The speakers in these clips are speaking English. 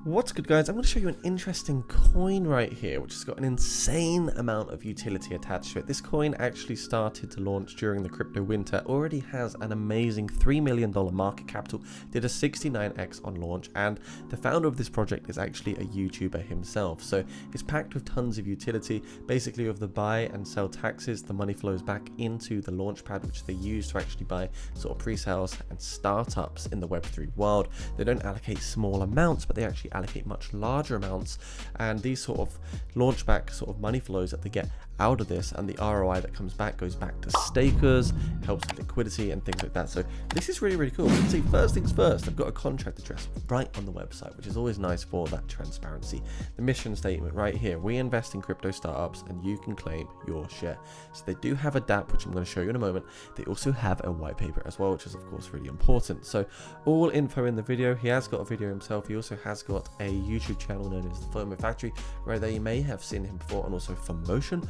What's good, guys? I'm going to show you an interesting coin right here, which has got an insane amount of utility attached to it. This coin actually started to launch during the crypto winter, already has an amazing $3 million market capital, did a 69x on launch, and the founder of this project is actually a YouTuber himself. So it's packed with tons of utility. Basically, with the buy and sell taxes, the money flows back into the launchpad, which they use to actually buy sort of pre-sales and startups in the Web3 world. They don't allocate small amounts, but they actually allocate much larger amounts, and these sort of launch back sort of money flows that they get out of this and the ROI that comes back goes back to stakers, helps with liquidity and things like that. So this is really cool. You can see, first things first, I've got a contract address right on the website, which is always nice for that transparency. The mission statement right here: we invest in crypto startups and you can claim your share. So they do have a DApp, which I'm going to show you in a moment. They also have a white paper as well, which is of course really important. So all info in the video. He has got a video himself. He also has got a YouTube channel known as the FOMO Factory, where they may have seen him before, and also FOMotion.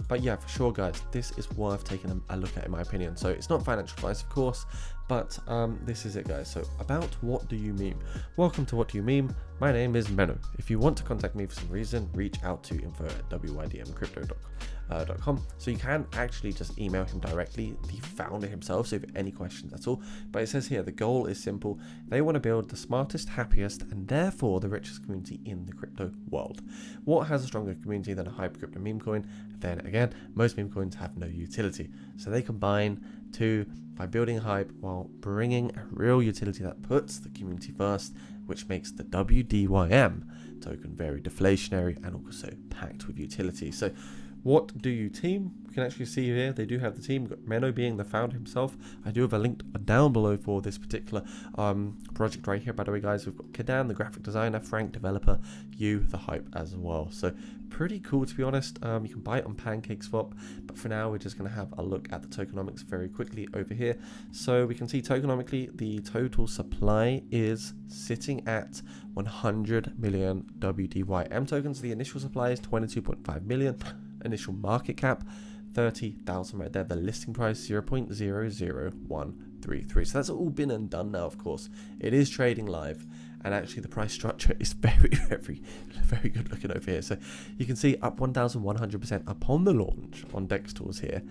But yeah, for sure, guys, this is worth taking a look at, in my opinion. So it's not financial advice, of course, but this is it, guys. So about what do you meme? Welcome to What Do You Meme? My name is Menno. If you want to contact me for some reason, reach out to info@wydmcrypto.com. So you can actually just email him directly, the founder himself, so if you have any questions at all. But it says here, the goal is simple. They want to build the smartest, happiest, and therefore the richest community in the crypto world. What has a stronger community than a hype crypto meme coin? Then again, most meme coins have no utility. So they combine two by building hype while bringing a real utility that puts the community first, which makes the WDYM token very deflationary and also packed with utility. So what do you team? We can actually see here they do have the team. We've got Menno being the founder himself. I do have a link down below for this particular project right here, by the way, guys. We've got Kedan, the graphic designer, Frank, developer, you, the hype as well. So pretty cool, to be honest. You can buy it on PancakeSwap, but for now we're just going to have a look at the tokenomics very quickly over here. So we can see tokenomically the total supply is sitting at 100 million WDYM tokens. The initial supply is 22.5 million. Initial market cap 30,000 right there. The listing price 0.00133. So that's all been and done now. Of course, it is trading live, and actually the price structure is very good looking over here. So you can see up 1,100% upon the launch on Dex Tools here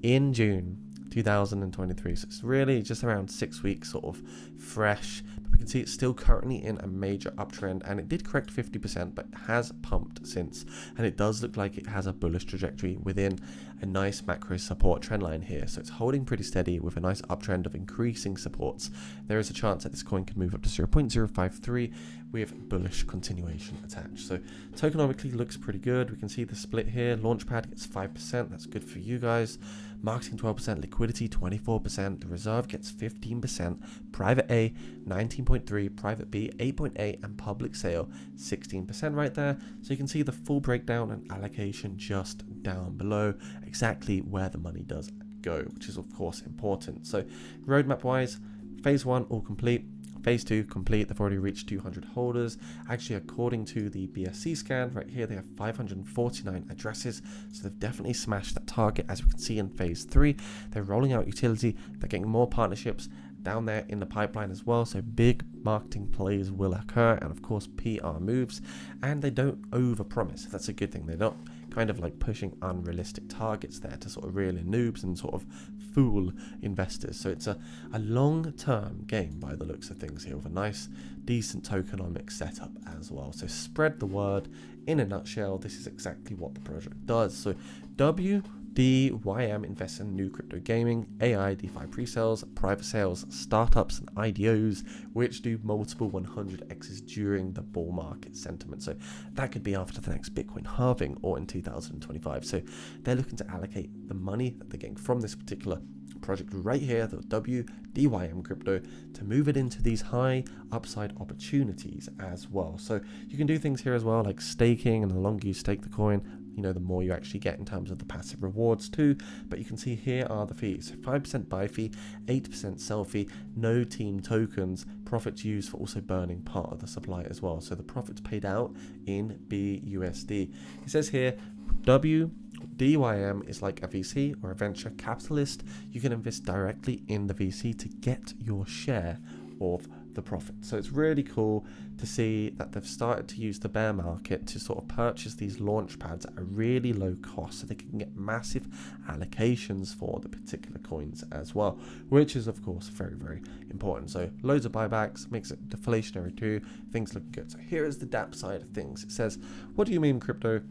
in June 2023. So it's really just around 6 weeks sort of fresh, but we can see it's still currently in a major uptrend, and it did correct 50% but has pumped since, and it does look like it has a bullish trajectory within a nice macro support trend line here. So it's holding pretty steady with a nice uptrend of increasing supports. There is a chance that this coin can move up to 0.053 with bullish continuation attached. So tokenomically looks pretty good. We can see the split here. Launchpad gets 5%. That's good for you guys. Marketing 12%, liquidity 24%, the reserve gets 15%, private A 19.3, private B 8.8, and public sale 16% right there. So you can see the full breakdown and allocation just down below, exactly where the money does go, which is of course important. So roadmap wise, phase 1 all complete. Phase 2 complete. They've already reached 200 holders. Actually, according to the BSC scan right here, they have 549 addresses. So they've definitely smashed that target. As we can see in phase 3, they're rolling out utility. They're getting more partnerships down there in the pipeline as well. So big marketing plays will occur, and of course PR moves, and they don't overpromise. That's a good thing. They're not kind of like pushing unrealistic targets there to sort of reel in noobs and sort of fool investors. So it's a long-term game by the looks of things here, with a nice decent tokenomic setup as well. So spread the word. In a nutshell, this is exactly what the project does. So WDYM invests in new crypto gaming, AI, DeFi pre-sales, private sales, startups, and IDOs, which do multiple 100x's during the bull market sentiment. So that could be after the next Bitcoin halving or in 2025. So they're looking to allocate the money that they're getting from this particular project right here, the WDYM crypto, to move it into these high upside opportunities as well. So you can do things here as well, like staking, and the longer you stake the coin, you know, the more you actually get in terms of the passive rewards too. But you can see here are the fees: 5% buy fee, 8% sell fee, no team tokens, profits used for also burning part of the supply as well. So the profits paid out in BUSD. It says here WDYM is like a VC or a venture capitalist. You can invest directly in the VC to get your share of the profit. So it's really cool to see that they've started to use the bear market to sort of purchase these launch pads at a really low cost, so they can get massive allocations for the particular coins as well, which is of course very, very important. So loads of buybacks, makes it deflationary too, things looking good. So here is the DApp side of things. It says, what do you mean crypto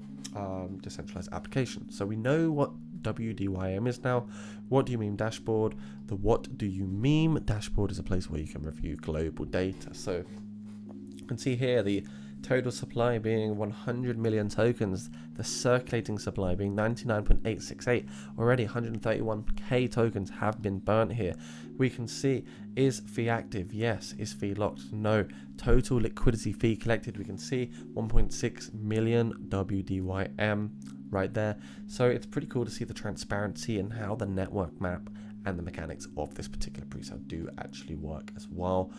decentralized application? So we know what WDYM is now. What do you mean dashboard? The what do you meme dashboard is a place where you can review global data. So you can see here the total supply being 100 million tokens, the circulating supply being 99.868. Already 131k tokens have been burnt here. We can see, is fee active? Yes. Is fee locked? No. Total liquidity fee collected, we can see 1.6 million WDYM right there. So it's pretty cool to see the transparency and how the network map and the mechanics of this particular presale do actually work as well.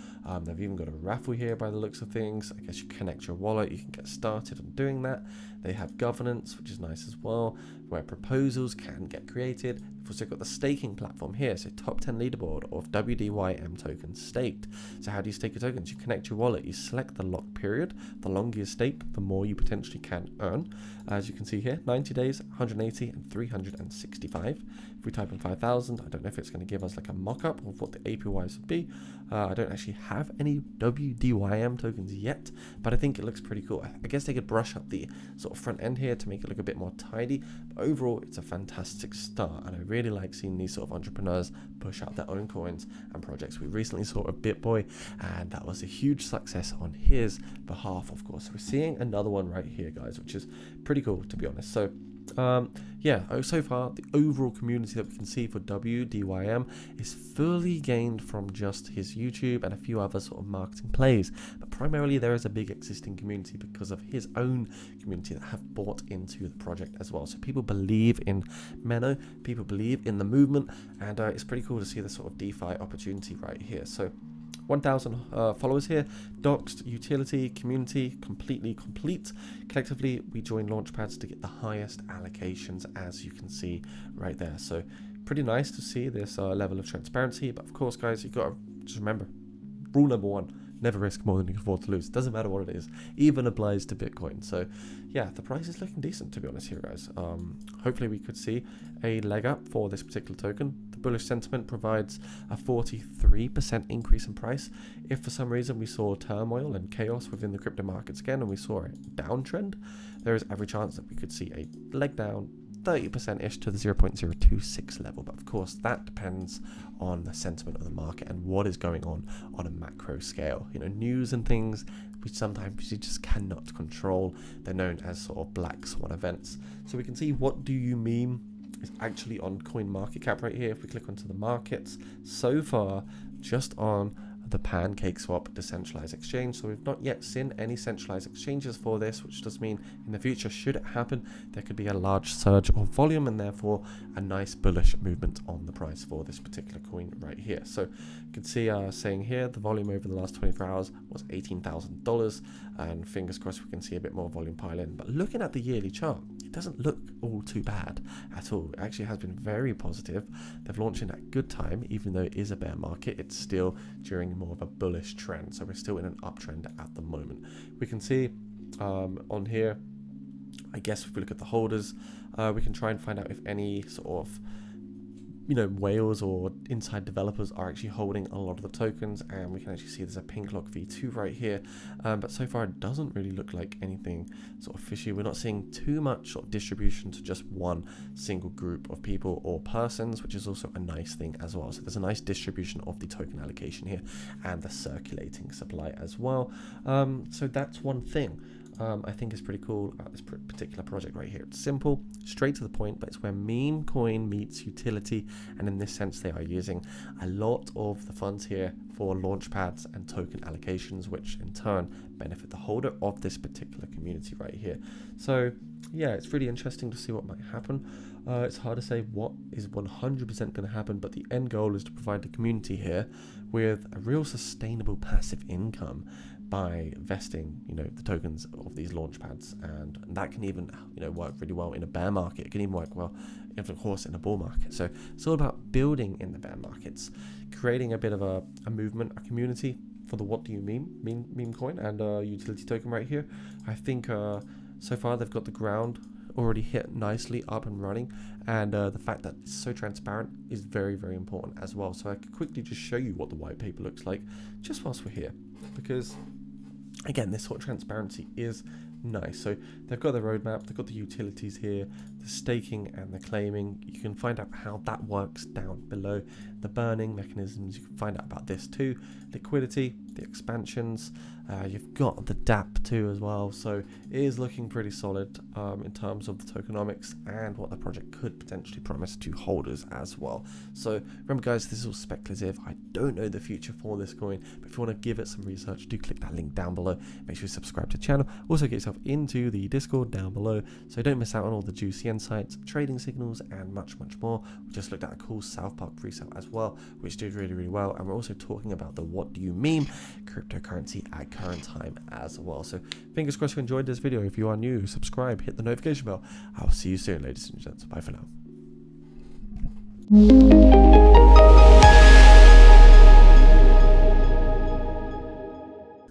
They've even got a raffle here by the looks of things. I guess you connect your wallet, you can get started on doing that. They have governance, which is nice as well, where proposals can get created. We've also got the staking platform here, so top 10 leaderboard of WDYM tokens staked. So how do you stake your tokens? You connect your wallet, you select the lock period. The longer you stake, the more you potentially can earn. As you can see here, 90 days, 180 and 365. If we type in 5,000, I don't know if it's going to give us like a mock-up of what the APYs would be. I don't actually have any WDYM tokens yet, but I think it looks pretty cool. I guess they could brush up the sort of front end here to make it look a bit more tidy, but overall it's a fantastic start, and I really like seeing these sort of entrepreneurs push out their own coins and projects. We recently saw a BitBoy, and that was a huge success on his behalf, of course. We're seeing another one right here, guys, which is pretty cool, to be honest. So so far the overall community that we can see for WDYM is fully gained from just his YouTube and a few other sort of marketing plays, but primarily there is a big existing community because of his own community that have bought into the project as well. So people believe in Menno, people believe in the movement, and it's pretty cool to see the sort of DeFi opportunity right here. So 1,000 followers here, doxed, utility, community, completely complete. Collectively, we join launchpads to get the highest allocations, as you can see right there. So pretty nice to see this level of transparency. But of course, guys, you've got to just remember, rule number one, never risk more than you can afford to lose. Doesn't matter what it is, even applies to Bitcoin. So yeah, the price is looking decent, to be honest here, guys. Hopefully we could see a leg up for this particular token. The bullish sentiment provides a 43% increase in price. If for some reason we saw turmoil and chaos within the crypto markets again, and we saw a downtrend, there is every chance that we could see a leg down 30%-ish to the 0.026 level. But of course, that depends on the sentiment of the market and what is going on a macro scale. You know, news and things which sometimes you just cannot control. They're known as sort of black swan events. So we can see what do you meme is actually on CoinMarketCap right here. If we click onto the markets, so far just on the PancakeSwap decentralized exchange. So we've not yet seen any centralized exchanges for this, which does mean in the future, should it happen, there could be a large surge of volume and therefore a nice bullish movement on the price for this particular coin right here. So you can see saying here the volume over the last 24 hours was $18,000, and fingers crossed we can see a bit more volume pile in. But looking at the yearly chart, it doesn't look all too bad at all. It actually has been very positive. They've launched in a good time, even though it is a bear market. It's still during more of a bullish trend, so we're still in an uptrend at the moment. We can see on here, I guess if we look at the holders, we can try and find out if any sort of whales or inside developers are actually holding a lot of the tokens, and we can actually see there's a pink lock v2 right here, but so far it doesn't really look like anything sort of fishy. We're not seeing too much sort of distribution to just one single group of people or persons, which is also a nice thing as well. So there's a nice distribution of the token allocation here and the circulating supply as well. So that's one thing I think is pretty cool about this particular project right here. It's simple, straight to the point, but it's where meme coin meets utility, and in this sense they are using a lot of the funds here for launch pads and token allocations, which in turn benefit the holder of this particular community right here. So yeah, it's really interesting to see what might happen. It's hard to say what is 100% going to happen, but the end goal is to provide the community here with a real sustainable passive income by vesting, the tokens of these launch pads, and that can even, work really well in a bear market. It can even work well, of course, in a bull market. So it's all about building in the bear markets, creating a bit of a movement, a community for the what do you meme coin and utility token right here. I think so far they've got the ground already hit nicely up and running, and the fact that it's so transparent is very, very important as well. So I could quickly just show you what the white paper looks like just whilst we're here, because again, this sort of transparency is nice. So they've got the roadmap, they've got the utilities here, the staking and the claiming. You can find out how that works down below. The burning mechanisms, you can find out about this too. Liquidity, the expansions, you've got the DApp too as well. So it is looking pretty solid in terms of the tokenomics and what the project could potentially promise to holders as well. So remember guys, this is all speculative. I don't know the future for this coin, but if you want to give it some research, do click that link down below. Make sure you subscribe to the channel. Also get yourself into the Discord down below so don't miss out on all the juicy insights, trading signals, and much more. We just looked at a cool South Park pre-sale as well, which did really, really well, and we're also talking about the what do you meme cryptocurrency at current time as well. So fingers crossed you enjoyed this video. If you are new, subscribe, hit the notification bell. I'll see you soon, ladies and gents. Bye for now.